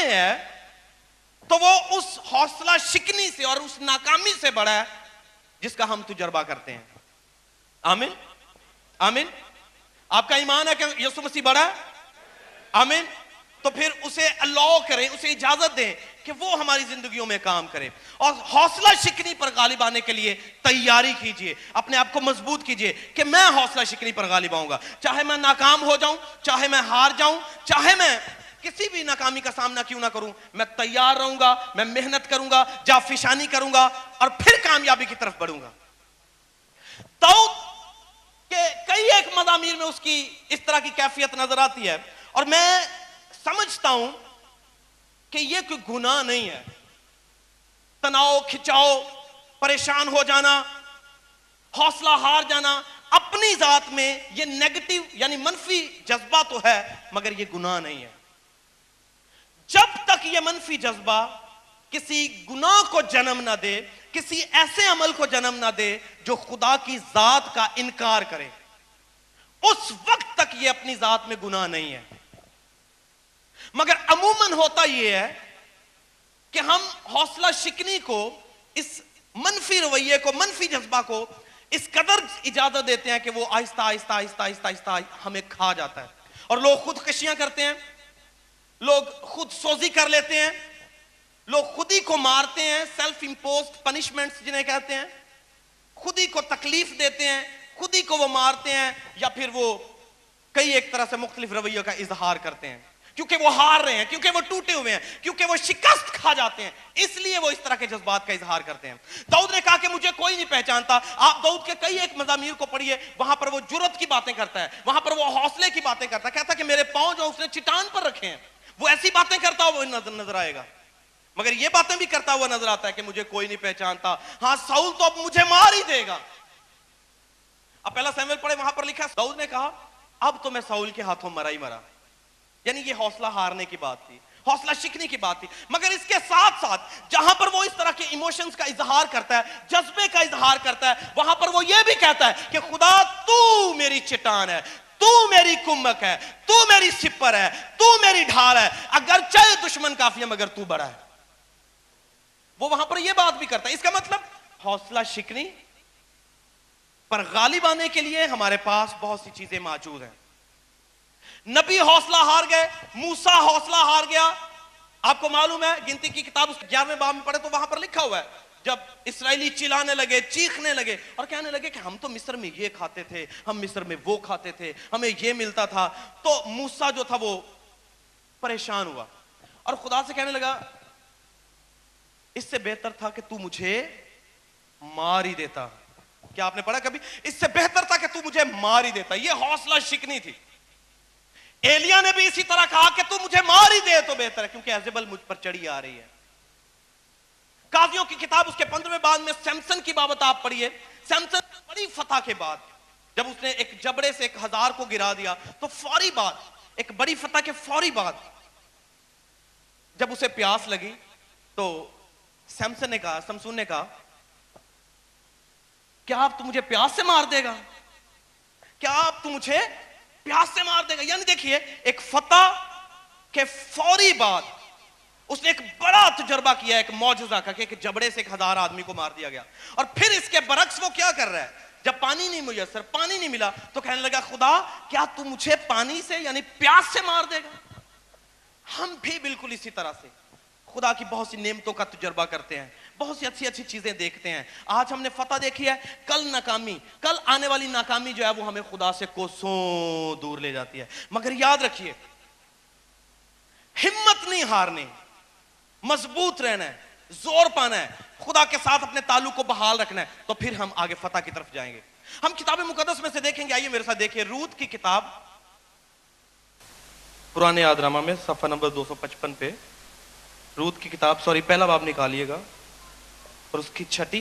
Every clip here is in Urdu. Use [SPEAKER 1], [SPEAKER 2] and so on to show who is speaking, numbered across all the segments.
[SPEAKER 1] میں ہے تو وہ اس حوصلہ شکنی سے اور اس ناکامی سے بڑا ہے جس کا ہم تجربہ کرتے ہیں. آمین آمین. آپ کا ایمان ہے کہ یسوع مسیح بڑا ہے؟ آمین. تو پھر اسے الاؤ کریں, اسے اجازت دیں کہ وہ ہماری زندگیوں میں کام کرے. اور حوصلہ شکنی پر غالب آنے کے لیے تیاری کیجئے, اپنے آپ کو مضبوط کیجئے کہ میں حوصلہ شکنی پر غالب آؤں گا. چاہے میں ناکام ہو جاؤں, چاہے میں ہار جاؤں, چاہے میں کسی بھی ناکامی کا سامنا کیوں نہ کروں, میں تیار رہوں گا, میں محنت کروں گا, جافشانی کروں گا اور پھر کامیابی کی طرف بڑھوں گا. داؤد کے کئی ایک مضامین میں اس کی اس طرح کی کیفیت نظر آتی ہے, اور میں سمجھتا ہوں کہ یہ کوئی گناہ نہیں ہے. تناؤ, کھچاؤ, پریشان ہو جانا, حوصلہ ہار جانا اپنی ذات میں یہ نیگیٹو یعنی منفی جذبہ تو ہے, مگر یہ گناہ نہیں ہے. جب تک یہ منفی جذبہ کسی گناہ کو جنم نہ دے, کسی ایسے عمل کو جنم نہ دے جو خدا کی ذات کا انکار کرے, اس وقت تک یہ اپنی ذات میں گناہ نہیں ہے. مگر عموماً ہوتا یہ ہے کہ ہم حوصلہ شکنی کو, اس منفی رویے کو, منفی جذبہ کو اس قدر اجازت دیتے ہیں کہ وہ آہستہ آہستہ آہستہ آہستہ آہستہ ہمیں کھا جاتا ہے. اور لوگ خودکشیاں کرتے ہیں, لوگ خود سوزی کر لیتے ہیں, لوگ خود ہی کو مارتے ہیں, سیلف امپوزڈ پنشمنٹس جنہیں کہتے ہیں, خود ہی کو تکلیف دیتے ہیں, خود ہی کو وہ مارتے ہیں, یا پھر وہ کئی ایک طرح سے مختلف رویوں کا اظہار کرتے ہیں, کیونکہ وہ ہار رہے ہیں, کیونکہ وہ ٹوٹے ہوئے ہیں, کیونکہ وہ شکست کھا جاتے ہیں, اس لیے وہ اس طرح کے جذبات کا اظہار کرتے ہیں. داؤد نے کہا کہ مجھے کوئی نہیں پہچانتا. آپ داؤد کے کئی ایک مزامیر کو پڑھیے, وہاں پر وہ جرأت کی باتیں کرتا ہے, وہاں پر وہ حوصلے کی باتیں کرتا ہے, کہتا ہے کہ میرے پاؤں جو اس نے چٹان پر رکھے ہیں, وہ ایسی باتیں کرتا ہوا نظر آئے گا. مگر یہ باتیں بھی کرتا ہوا نظر آتا ہے کہ مجھے کوئی نہیں پہچانتا. ہاں ساؤل تو اب مجھے مار ہی دے گا. اب پہلا سیموئیل پڑھے, وہاں پر لکھا داؤد نے کہا اب تو میں ساؤل کے ہاتھوں مرا ہی مرا. یعنی یہ حوصلہ ہارنے کی بات تھی, حوصلہ شکنی کی بات تھی. مگر اس کے ساتھ ساتھ جہاں پر وہ اس طرح کے ایموشنز کا اظہار کرتا ہے, جذبے کا اظہار کرتا ہے, وہاں پر وہ یہ بھی کہتا ہے کہ خدا تو میری چٹان ہے, تو میری کمک ہے, تو میری سپر ہے, تو میری ڈھال ہے, اگرچہ دشمن کافی ہے مگر تو بڑا ہے. وہ وہاں پر یہ بات بھی کرتا ہے. اس کا مطلب حوصلہ شکنی پر غالب آنے کے لیے ہمارے پاس بہت سی چیزیں موجود ہیں. نبی حوصلہ ہار گئے, موسیٰ حوصلہ ہار گیا. آپ کو معلوم ہے گنتی کی کتاب اس 11ویں باب میں پڑھے تو وہاں پر لکھا ہوا ہے, جب اسرائیلی چلانے لگے, چیخنے لگے اور کہنے لگے کہ ہم تو مصر میں یہ کھاتے تھے, ہم مصر میں وہ کھاتے تھے, ہمیں یہ ملتا تھا, تو موسیٰ جو تھا وہ پریشان ہوا اور خدا سے کہنے لگا اس سے بہتر تھا کہ تو مجھے مار ہی دیتا. کیا آپ نے پڑھا کبھی؟ اس سے بہتر تھا کہ تو مجھے مار ہی دیتا. یہ حوصلہ شکنی تھی. ایلیا نے بھی اسی طرح کہا کہ تو مجھے مار ہی دے تو بہتر ہے, کیونکہ ایزیبل مجھ پر چڑھی آ رہی ہے. قاضیوں کی کتاب اس کے 15ویں باب میں سیمسن کی بابت آپ پڑھیے. سیمسن بڑی فتح کے بعد جب اس نے ایک جبڑے سے 1000 کو گرا دیا تو فوری بات, ایک بڑی فتح کے فوری بعد جب اسے پیاس لگی تو سمسون نے کہا کیا آپ تو مجھے پیاس سے مار دے گا, کیا آپ تو مجھے پیاس سے مار دے گا. یعنی دیکھیے ایک فتح کے فوری بعد اس نے ایک بڑا تجربہ کیا, ایک معجزہ کا, کہ ایک جبڑے سے 1000 آدمی کو مار دیا گیا. اور پھر اس کے برعکس وہ کیا کر رہا ہے, جب پانی نہیں میسر, پانی نہیں ملا تو کہنے لگا خدا کیا تو مجھے پانی سے یعنی پیاس سے مار دے گا. ہم بھی بالکل اسی طرح سے خدا کی بہت سی نعمتوں کا تجربہ کرتے ہیں, بہت سی اچھی اچھی چیزیں دیکھتے ہیں. آج ہم نے فتح دیکھی ہے, کل ناکامی, کل آنے والی ناکامی جو ہے وہ ہمیں خدا سے کوسوں دور لے جاتی ہے. مگر یاد رکھیے ہمت نہیں ہارنی, مضبوط رہنا ہے, زور پانا ہے, خدا کے ساتھ اپنے تعلق کو بحال رکھنا ہے, تو پھر ہم آگے فتح کی طرف جائیں گے. ہم کتاب مقدس میں سے دیکھیں گے, آئیے میرے ساتھ دیکھیں روت کی کتاب, پرانے یاد نامہ میں صفحہ نمبر 255 پہ روت کی کتاب, پہلا باب نکالیے گا اور اس کی 6.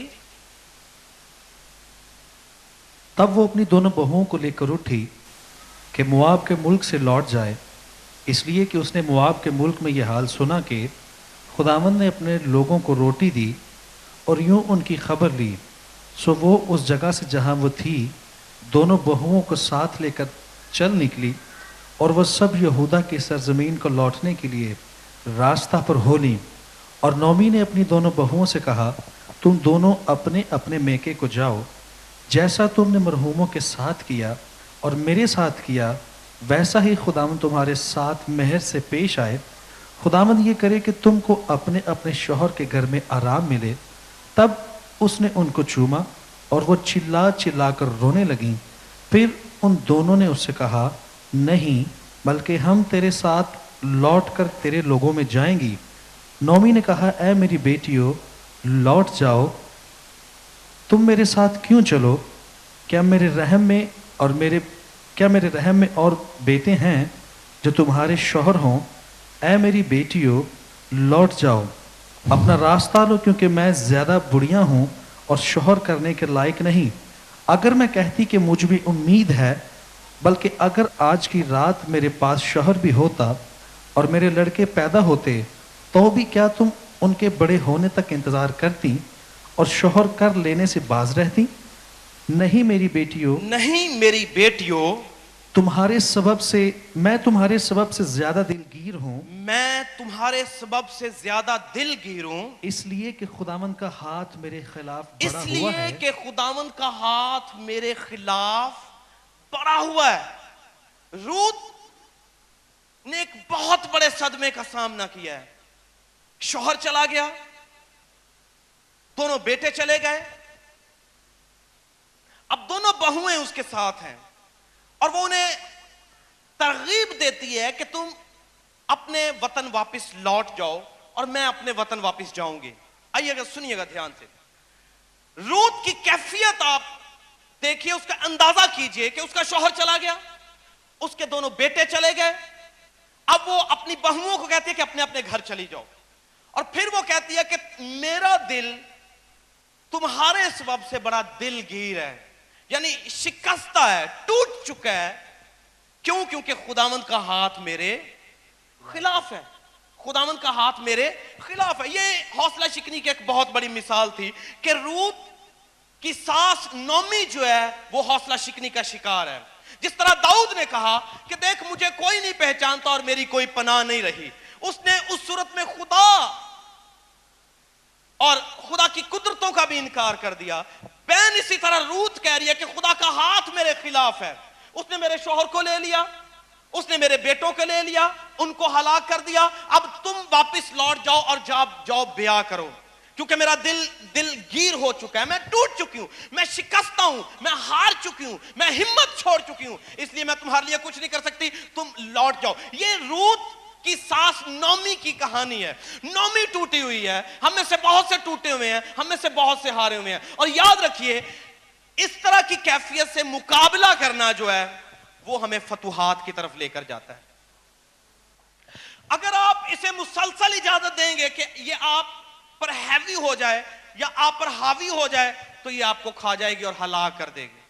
[SPEAKER 2] تب وہ اپنی دونوں بہوؤں کو لے کر اٹھی کہ مواب کے ملک سے لوٹ جائے, اس لیے کہ اس نے مواب کے ملک میں یہ حال سنا کہ خداوند نے اپنے لوگوں کو روٹی دی اور یوں ان کی خبر لی. سو وہ اس جگہ سے جہاں وہ تھی دونوں بہوؤں کو ساتھ لے کر چل نکلی, اور وہ سب یہودا کی سرزمین کو لوٹنے کے لیے راستہ پر ہو لیں۔ اور نومی نے اپنی دونوں بہوؤں سے کہا تم دونوں اپنے اپنے میکے کو جاؤ، جیسا تم نے مرحوموں کے ساتھ کیا اور میرے ساتھ کیا ویسا ہی خداوند تمہارے ساتھ مہر سے پیش آئے۔ خداوند یہ کرے کہ تم کو اپنے اپنے شوہر کے گھر میں آرام ملے۔ تب اس نے ان کو چوما اور وہ چلا چلا کر رونے لگیں۔ پھر ان دونوں نے اس سے کہا نہیں، بلکہ ہم تیرے ساتھ لوٹ کر تیرے لوگوں میں جائیں گی۔ نومی نے کہا اے میری بیٹیوں لوٹ جاؤ، تم میرے ساتھ کیوں چلو؟ کیا میرے رحم میں اور بیٹے ہیں جو تمہارے شوہر ہوں؟ اے میری بیٹیوں لوٹ جاؤ، اپنا راستہ لو، کیونکہ میں زیادہ بڑھیا ہوں اور شوہر کرنے کے لائق نہیں۔ اگر میں کہتی کہ مجھ بھی امید ہے، بلکہ اگر آج کی رات میرے پاس شوہر بھی ہوتا اور میرے لڑکے پیدا ہوتے تو بھی کیا تم ان کے بڑے ہونے تک انتظار کرتی اور شوہر کر لینے سے باز رہتی؟ نہیں میری بیٹیوں،
[SPEAKER 1] نہیں میری بیٹیوں،
[SPEAKER 2] میں تمہارے سبب سے زیادہ دلگیر ہوں،
[SPEAKER 1] میں تمہارے سبب سے زیادہ دل گیر ہوں،
[SPEAKER 2] اس لیے کہ خداوند کا ہاتھ میرے خلاف
[SPEAKER 1] اس
[SPEAKER 2] بڑھا ہوا
[SPEAKER 1] لیے
[SPEAKER 2] ہے
[SPEAKER 1] کہ خداوند کا ہاتھ میرے خلاف بڑا ہوا ہے۔ روت نے ایک بہت بڑے صدمے کا سامنا کیا ہے۔ شوہر چلا گیا، دونوں بیٹے چلے گئے، اب دونوں بہویں اس کے ساتھ ہیں اور وہ انہیں ترغیب دیتی ہے کہ تم اپنے وطن واپس لوٹ جاؤ اور میں اپنے وطن واپس جاؤں گی۔ آئیے گا، سنیے گا دھیان سے۔ روت کی کیفیت آپ دیکھیے، اس کا اندازہ کیجئے کہ اس کا شوہر چلا گیا، اس کے دونوں بیٹے چلے گئے، اب وہ اپنی بہوؤں کو کہتی ہے کہ اپنے اپنے گھر چلی جاؤ، اور پھر وہ کہتی ہے کہ میرا دل تمہارے سبب سے بڑا دل گیر ہے، یعنی شکستہ ہے، ٹوٹ چکا ہے۔ کیوں؟ کیونکہ خداوند کا ہاتھ میرے خلاف ہے، خداوند کا ہاتھ میرے خلاف ہے۔ یہ حوصلہ شکنی کی ایک بہت بڑی مثال تھی کہ روت کی ساس نومی جو ہے وہ حوصلہ شکنی کا شکار ہے۔ جس طرح داؤد نے کہا کہ دیکھ مجھے کوئی نہیں پہچانتا اور میری کوئی پناہ نہیں رہی، اس نے اس صورت میں خدا اور خدا کی قدرتوں کا بھی انکار کر دیا۔ بہن اسی طرح روت کہہ رہی ہے کہ خدا کا ہاتھ میرے خلاف ہے، اس نے میرے شوہر کو لے لیا، اس نے میرے بیٹوں کو لے لیا، ان کو ہلاک کر دیا، اب تم واپس لوٹ جاؤ اور جاؤ بیاہ کرو، کیونکہ میرا دل گیر ہو چکا ہے، میں ٹوٹ چکی ہوں، میں شکستہ ہوں، میں ہار چکی ہوں، میں ہمت چھوڑ چکی ہوں، اس لیے میں تمہارے لیے کچھ نہیں کر سکتی، تم لوٹ جاؤ۔ یہ روت کی ساس نومی کی کہانی ہے۔ نومی ٹوٹی ہوئی ہے، ہم میں سے بہت سے ٹوٹے ہوئے ہیں، ہم میں سے بہت سے ہارے ہوئے ہیں، اور یاد رکھیے اس طرح کی کیفیت سے مقابلہ کرنا جو ہے وہ ہمیں فتوحات کی طرف لے کر جاتا ہے۔ اگر آپ اسے مسلسل اجازت دیں گے کہ یہ آپ پر ہیوی ہو جائے یا آپ پر حاوی ہو جائے تو یہ آپ کو کھا جائے گی اور ہلاک کر دے گی۔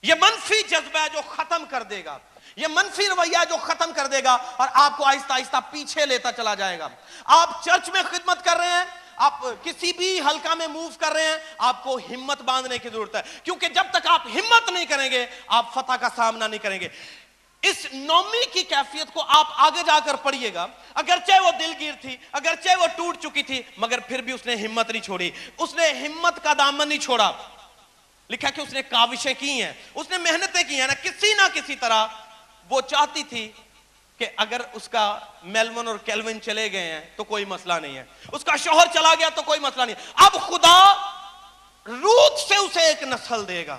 [SPEAKER 1] یہ منفی جذبہ جو ختم کر دے گا، یہ منفی رویہ جو ختم کر دے گا اور آپ کو آہستہ آہستہ پیچھے لیتا چلا جائے گا۔ آپ چرچ میں خدمت کر رہے ہیں، آپ کسی بھی حلقہ میں موو کر رہے ہیں، آپ کو ہمت باندھنے کی ضرورت ہے، کیونکہ جب تک آپ ہمت نہیں کریں گے آپ فتح کا سامنا نہیں کریں گے۔ اس نومی کی کیفیت کو آپ آگے جا کر پڑھیے گا، اگرچہ وہ دلگیر تھی، اگرچہ وہ ٹوٹ چکی تھی، مگر پھر بھی اس نے ہمت نہیں چھوڑی، اس نے ہمت کا دامن نہیں چھوڑا۔ لکھا کہ اس نے کاوشیں کی ہیں، اس نے محنتیں کی ہیں، نہ کسی طرح وہ چاہتی تھی کہ اگر اس کا میلون اور کیلوین چلے گئے ہیں تو کوئی مسئلہ نہیں ہے، اس کا شوہر چلا گیا تو کوئی مسئلہ نہیں۔ اب خدا روت سے اسے ایک نسل دے گا۔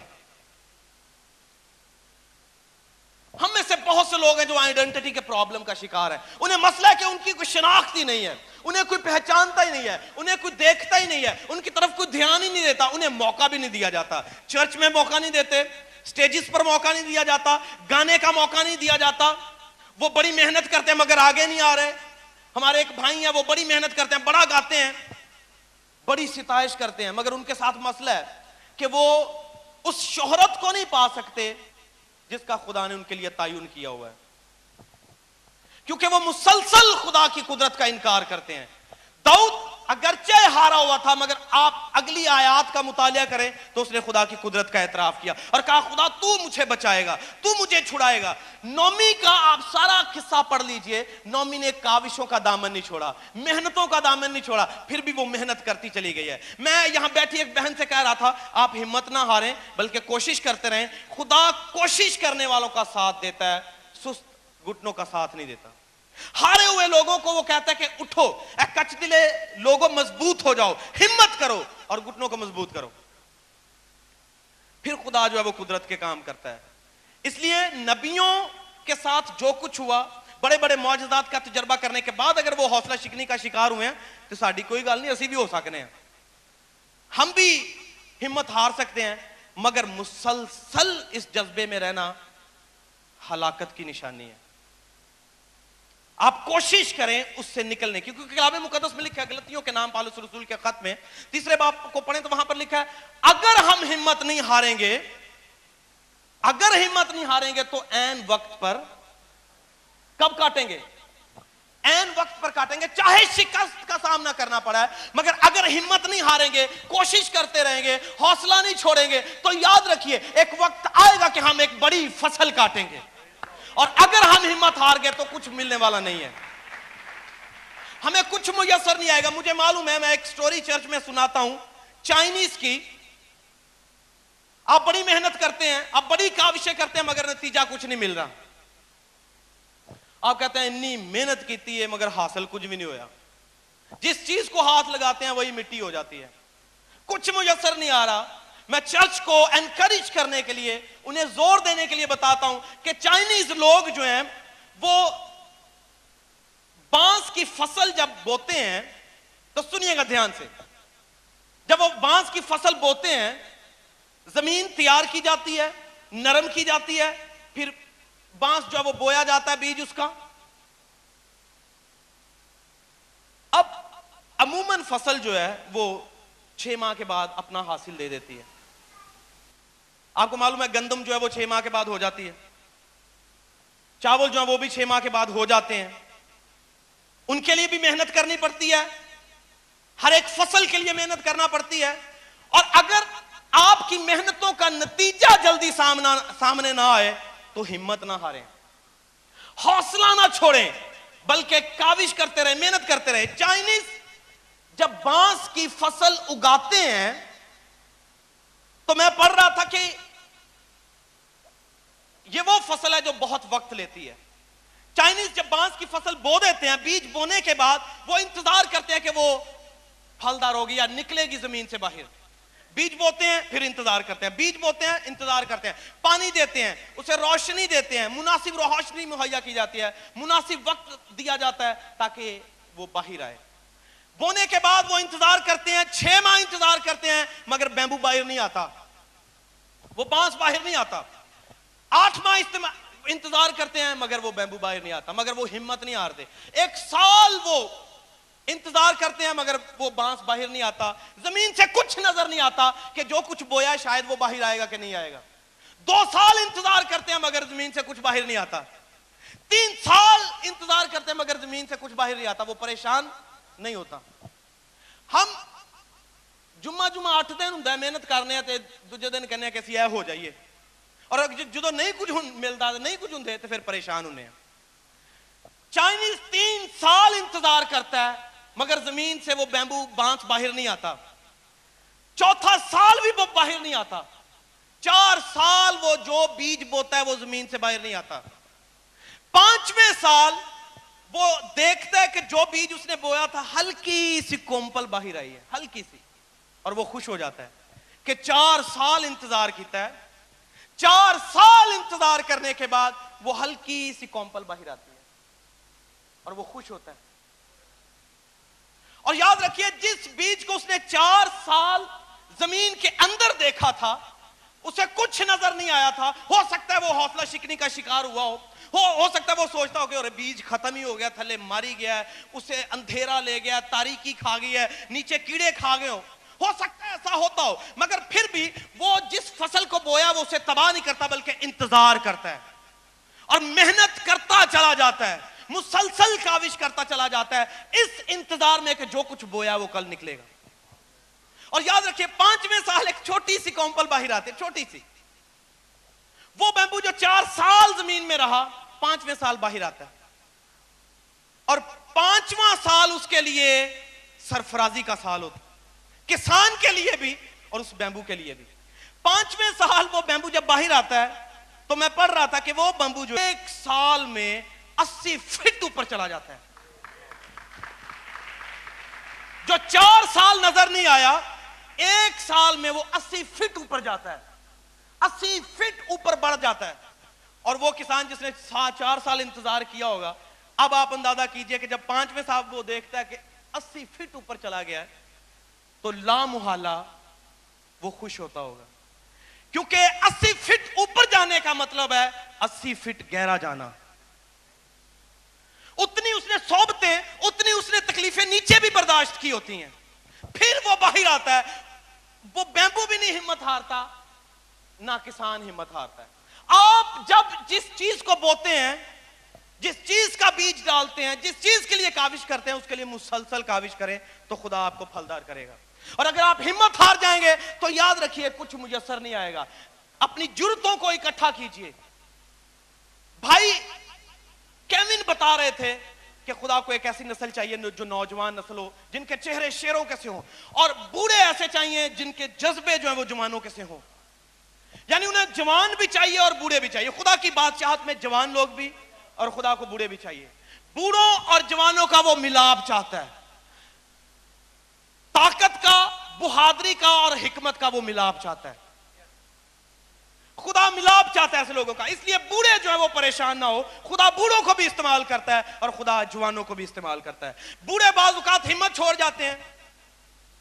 [SPEAKER 1] ہم میں سے بہت سے لوگ ہیں جو آئیڈینٹی کے پرابلم کا شکار ہیں، انہیں مسئلہ ہے کہ ان کی کوئی شناخت ہی نہیں ہے، انہیں کوئی پہچانتا ہی نہیں ہے، انہیں کوئی دیکھتا ہی نہیں ہے، ان کی طرف کوئی دھیان ہی نہیں دیتا، انہیں موقع بھی نہیں دیا جاتا، چرچ میں موقع نہیں دیتے، سٹیجز پر موقع نہیں دیا جاتا، گانے کا موقع نہیں دیا جاتا۔ وہ بڑی محنت کرتے ہیں مگر آگے نہیں آ رہے۔ ہمارے ایک بھائی ہیں، وہ بڑی محنت کرتے ہیں، بڑا گاتے ہیں، بڑی ستائش کرتے ہیں، مگر ان کے ساتھ مسئلہ ہے کہ وہ اس شہرت کو نہیں پا سکتے جس کا خدا نے ان کے لیے تعین کیا ہوا ہے، کیونکہ وہ مسلسل خدا کی قدرت کا انکار کرتے ہیں۔ داؤد اگرچہ ہارا ہوا تھا مگر آپ اگلی آیات کا مطالعہ کریں تو اس نے خدا کی قدرت کا اعتراف کیا اور کہا خدا تو مجھے بچائے گا, تو مجھے چھڑائے گا. نومی کا آپ سارا قصہ پڑھ لیجئے, نومی نے کاوشوں کا دامن نہیں چھوڑا, محنتوں کا دامن نہیں چھوڑا, پھر بھی وہ محنت کرتی چلی گئی ہے. میں یہاں بیٹھی ایک بہن سے کہہ رہا تھا آپ ہمت نہ ہاریں بلکہ کوشش کرتے رہیں. خدا کوشش کرنے والوں کا ساتھ دیتا ہے, سست گھٹنوں کا ساتھ نہیں دیتا. ہارے ہوئے لوگوں کو وہ کہتا ہے کہ اٹھو اے کچ دلے لوگوں, مضبوط ہو جاؤ, ہمت کرو اور گھٹنوں کو مضبوط کرو. پھر خدا جو ہے وہ قدرت کے کام کرتا ہے. اس لیے نبیوں کے ساتھ جو کچھ ہوا, بڑے بڑے معجزات کا تجربہ کرنے کے بعد اگر وہ حوصلہ شکنی کا شکار ہوئے ہیں تو ساڈی کوئی گل نہیں, اسی بھی ہو سکنے ہیں, ہم بھی ہمت ہار سکتے ہیں. مگر مسلسل اس جذبے میں رہنا ہلاکت کی نشانی ہے. آپ کوشش کریں اس سے نکلنے کی, کیونکہ کلام مقدس میں لکھا ہے, غلطیوں کے نام پالوس رسول کے خط میں 3 باب کو پڑھیں تو وہاں پر لکھا ہے اگر ہم ہمت نہیں ہاریں گے, اگر ہمت نہیں ہاریں گے تو عین وقت پر کب کاٹیں گے؟ عین وقت پر کاٹیں گے, چاہے شکست کا سامنا کرنا پڑا ہے. مگر اگر ہمت نہیں ہاریں گے, کوشش کرتے رہیں گے, حوصلہ نہیں چھوڑیں گے تو یاد رکھیے ایک وقت آئے گا کہ ہم ایک بڑی فصل کاٹیں گے. اور اگر ہم ہمت ہار گئے تو کچھ ملنے والا نہیں ہے, ہمیں کچھ میسر نہیں آئے گا. مجھے معلوم ہے, میں ایک سٹوری چرچ میں سناتا ہوں چائنیز کی. آپ بڑی محنت کرتے ہیں, آپ بڑی کاوشیں کرتے ہیں مگر نتیجہ کچھ نہیں مل رہا. آپ کہتے ہیں اتنی محنت کیتی ہے مگر حاصل کچھ بھی نہیں ہویا. جس چیز کو ہاتھ لگاتے ہیں وہی مٹی ہو جاتی ہے, کچھ میسر نہیں آ رہا. میں چرچ کو انکریج کرنے کے لیے, انہیں زور دینے کے لیے بتاتا ہوں کہ چائنیز لوگ جو ہیں وہ بانس کی فصل جب بوتے ہیں تو سنیے گا دھیان سے, جب وہ بانس کی فصل بوتے ہیں زمین تیار کی جاتی ہے, نرم کی جاتی ہے, پھر بانس جو ہے وہ بویا جاتا ہے, بیج اس کا. اب عموماً فصل جو ہے وہ 6 ماہ کے بعد اپنا حاصل دے دیتی ہے. آپ کو معلوم ہے گندم جو ہے وہ 6 ماہ کے بعد ہو جاتی ہے, چاول جو ہے وہ بھی 6 ماہ کے بعد ہو جاتے ہیں. ان کے لیے بھی محنت کرنی پڑتی ہے, ہر ایک فصل کے لیے محنت کرنا پڑتی ہے. اور اگر آپ کی محنتوں کا نتیجہ جلدی سامنے نہ آئے تو ہمت نہ ہاریں, حوصلہ نہ چھوڑیں بلکہ کاوش کرتے رہیں, محنت کرتے رہیں. چائنیز جب بانس کی فصل اگاتے ہیں تو میں پڑھ رہا تھا کہ یہ وہ فصل ہے جو بہت وقت لیتی ہے. چائنیز جب بانس کی فصل بو دیتے ہیں, بیج بونے کے بعد وہ انتظار کرتے ہیں کہ وہ پھلدار ہوگی یا نکلے گی زمین سے باہر. بیج بوتے ہیں پھر انتظار کرتے ہیں, بیج بوتے ہیں انتظار کرتے ہیں, پانی دیتے ہیں, اسے روشنی دیتے ہیں, مناسب روشنی مہیا کی جاتی ہے, مناسب وقت دیا جاتا ہے تاکہ وہ باہر آئے. بونے کے بعد وہ انتظار کرتے ہیں, 6 ماہ انتظار کرتے ہیں مگر بیمبو باہر نہیں آتا, وہ بانس باہر نہیں آتا. 8 ماہ انتظار کرتے ہیں مگر وہ بیمبو باہر نہیں آتا, مگر وہ ہمت نہیں ہارتے. 1 سال وہ انتظار کرتے ہیں مگر وہ بانس باہر نہیں آتا. زمین سے کچھ نظر نہیں آتا کہ جو کچھ بویا شاید وہ باہر آئے گا کہ نہیں آئے گا. 2 سال انتظار کرتے ہیں مگر زمین سے کچھ باہر نہیں آتا. 3 سال انتظار کرتے ہیں مگر زمین سے کچھ باہر نہیں آتا. وہ پریشان نہیں ہوتا. ہم جمعہ 8 دن ہوں محنت کرنے ہیں دوجے دن کہنے کہ اے ہو جائیے, اور جدو نہیں کچھ ملتا نہیں کچھ ہوں تو پھر پریشان ہونے ہیں. چائنیز 3 سال انتظار کرتا ہے مگر زمین سے وہ بیمبو بانس باہر نہیں آتا. 4تھا سال بھی وہ باہر نہیں آتا. 4 سال وہ جو بیج بوتا ہے وہ زمین سے باہر نہیں آتا. 5ویں سال وہ دیکھتا ہے کہ جو بیج اس نے بویا تھا ہلکی سی کومپل باہر آئی ہے, ہلکی سی, اور وہ خوش ہو جاتا ہے کہ 4 سال انتظار کیتا ہے. 4 سال انتظار کرنے کے بعد وہ ہلکی سی کومپل باہر آتی ہے اور وہ خوش ہوتا ہے. اور یاد رکھیے جس بیج کو اس نے 4 سال زمین کے اندر دیکھا تھا اسے کچھ نظر نہیں آیا تھا. ہو سکتا ہے وہ حوصلہ شکنی کا شکار ہوا ہو سکتا ہے وہ سوچتا ہو کہ ارے بیج ختم ہی ہو گیا, تھلے ماری گیا ہے, اسے اندھیرا لے گیا, تاریکی کھا گئی ہے, نیچے کیڑے کھا گئے ہو سکتا ہے ایسا ہوتا ہو. مگر پھر بھی وہ جس فصل کو بویا وہ اسے تباہ نہیں کرتا بلکہ انتظار کرتا ہے اور محنت کرتا چلا جاتا ہے, مسلسل کاوش کرتا چلا جاتا ہے. اس انتظار میں کہ جو کچھ بویا وہ کل نکلے گا. اور یاد رکھیے 5ویں سال ایک چھوٹی سی کونپل باہر آتی ہے, چھوٹی سی. وہ بیمبو جو 4 سال زمین میں رہا 5ویں سال باہر آتا ہے, اور 5واں سال اس کے لیے سرفرازی کا سال ہوتا ہے, کسان کے لیے بھی اور اس بیمبو کے لیے بھی. 5ویں سال وہ بیمبو جب باہر آتا ہے تو میں پڑھ رہا تھا کہ وہ بیمبو جو 1 سال میں 80 فٹ اوپر چلا جاتا ہے. جو 4 سال نظر نہیں آیا 1 سال میں وہ 80 فٹ اوپر جاتا ہے, 80 فٹ اوپر بڑھ جاتا ہے. اور وہ کسان جس نے 4 سال انتظار کیا ہوگا, اب آپ اندازہ کیجئے کہ جب 5ویں سال وہ دیکھتا ہے کہ 80 فٹ اوپر چلا گیا ہے تو لا محالہ وہ خوش ہوتا ہوگا, کیونکہ 80 فٹ اوپر جانے کا مطلب ہے 80 فٹ گہرا جانا. اتنی اس نے صحبتیں, اتنی اس نے تکلیفیں نیچے بھی برداشت کی ہوتی ہیں. پھر وہ باہر آتا ہے, وہ بیمبو بھی نہیں ہمت ہارتا, نہ کسان ہمت ہارتا ہے. آپ جب جس چیز کو بوتے ہیں, جس چیز کا بیج ڈالتے ہیں, جس چیز کے لیے کاوش کرتے ہیں, اس کے لیے مسلسل کاوش کریں تو خدا آپ کو پھلدار کرے گا. اور اگر آپ ہمت ہار جائیں گے تو یاد رکھیے کچھ میسر نہیں آئے گا. اپنی جرتوں کو اکٹھا کیجئے. بھائی کیوین بتا رہے تھے کہ خدا کو ایک ایسی نسل چاہیے جو نوجوان نسل ہو, جن کے چہرے شیروں کے سے ہوں, اور بوڑھے ایسے چاہیے جن کے جذبے جو ہیں وہ جوانوں کے سے ہوں. یعنی انہیں جوان بھی چاہیے اور بوڑھے بھی چاہیے. خدا کی بادشاہت میں جوان لوگ بھی اور خدا کو بوڑھے بھی چاہیے. بوڑھوں اور جوانوں کا وہ ملاپ چاہتا ہے, طاقت کا, بہادری کا اور حکمت کا وہ ملاپ چاہتا ہے. خدا ملاپ چاہتا ہے ایسے لوگوں کا. اس لیے بوڑھے جو ہے وہ پریشان نہ ہو, خدا بوڑھوں کو بھی استعمال کرتا ہے اور خدا جوانوں کو بھی استعمال کرتا ہے. بوڑھے بعض اوقات ہمت چھوڑ جاتے ہیں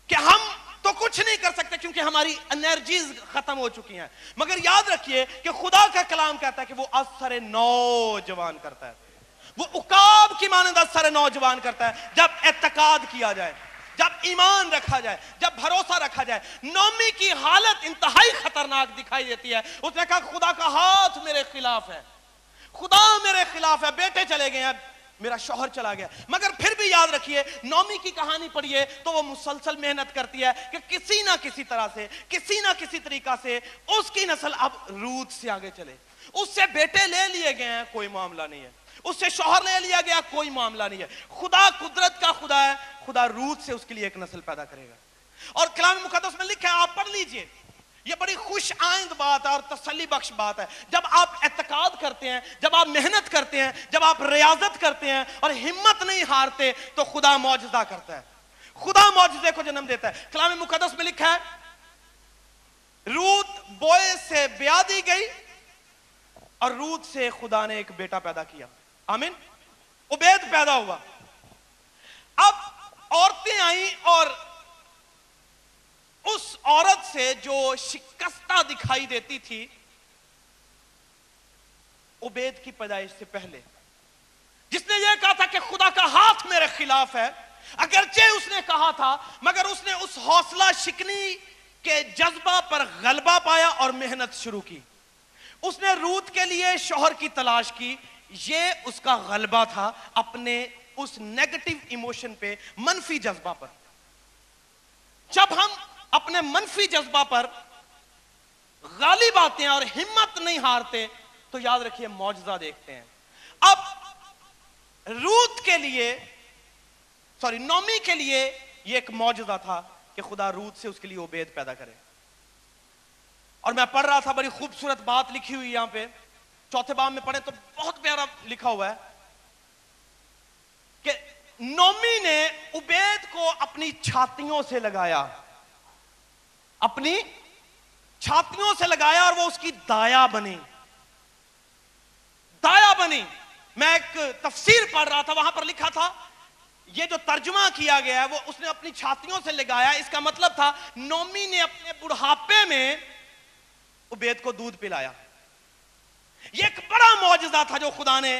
[SPEAKER 1] کہ ہم تو کچھ نہیں کر سکتے کیونکہ ہماری انرجیز ختم ہو چکی ہیں. مگر یاد رکھیے کہ خدا کا کلام کہتا ہے کہ وہ اثر نوجوان کرتا ہے. وہ عقاب کی مانند اثر نوجوان کرتا ہے جب اعتقاد کیا جائے, جب ایمان رکھا جائے, جب بھروسہ رکھا جائے. نومی کی حالت انتہائی خطرناک دکھائی دیتی ہے. اس نے کہا خدا کا ہاتھ میرے خلاف ہے, خدا میرے خلاف ہے, بیٹے چلے گئے ہیں, میرا شوہر چلا گیا. مگر پھر بھی یاد رکھیے نومی کی کہانی پڑھیے تو وہ مسلسل محنت کرتی ہے کہ کسی نہ کسی طرح سے, کسی نہ کسی طریقہ سے اس کی نسل اب روت سے آگے چلے. اس سے بیٹے لے لیے گئے ہیں, کوئی معاملہ نہیں ہے. اس سے شوہر لے لیا گیا, کوئی معاملہ نہیں ہے. خدا قدرت کا خدا ہے, خدا روت سے اس کے لیے ایک نسل پیدا کرے گا. اور کلام مقدس میں لکھا ہے, آپ پڑھ لیجئے, یہ بڑی خوش آئند بات ہے اور تسلی بخش بات ہے. جب آپ اعتقاد کرتے ہیں, جب آپ محنت کرتے ہیں, جب آپ ریاضت کرتے ہیں اور ہمت نہیں ہارتے تو خدا معجزہ کرتا ہے, خدا معجزے کو جنم دیتا ہے. کلام مقدس میں لکھا ہے روت بوئے سے بیاہ دی گئی اور روت سے خدا نے ایک بیٹا پیدا کیا. آمین. عبید پیدا ہوا. اب عورتیں آئیں اور اس عورت سے جو شکستہ دکھائی دیتی تھی عبید کی پیدائش سے پہلے, جس نے یہ کہا تھا کہ خدا کا ہاتھ میرے خلاف ہے, اگرچہ اس نے کہا تھا مگر اس نے اس حوصلہ شکنی کے جذبہ پر غلبہ پایا اور محنت شروع کی. اس نے روت کے لیے شوہر کی تلاش کی. یہ اس کا غلبہ تھا اپنے اس نیگیٹو ایموشن پہ, منفی جذبہ پر. جب ہم اپنے منفی جذبہ پر غالب آتے ہیں اور ہمت نہیں ہارتے تو یاد رکھیے معجزہ دیکھتے ہیں. اب روت کے لیے نومی کے لیے یہ ایک معجزہ تھا کہ خدا روت سے اس کے لیے عبید پیدا کرے. اور میں پڑھ رہا تھا, بڑی خوبصورت بات لکھی ہوئی یہاں پہ, چوتھے باب میں پڑھیں تو بہت پیارا لکھا ہوا ہے کہ نومی نے عبید کو اپنی چھاتیوں سے لگایا, اپنی چھاتیوں سے لگایا اور وہ اس کی دایا بنی, دایا بنی. میں ایک تفسیر پڑھ رہا تھا, وہاں پر لکھا تھا یہ جو ترجمہ کیا گیا ہے وہ اس نے اپنی چھاتیوں سے لگایا. اس کا مطلب تھا نومی نے اپنے بڑھاپے میں عبید کو دودھ پلایا. یہ ایک بڑا معجزہ تھا جو خدا نے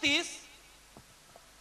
[SPEAKER 1] 30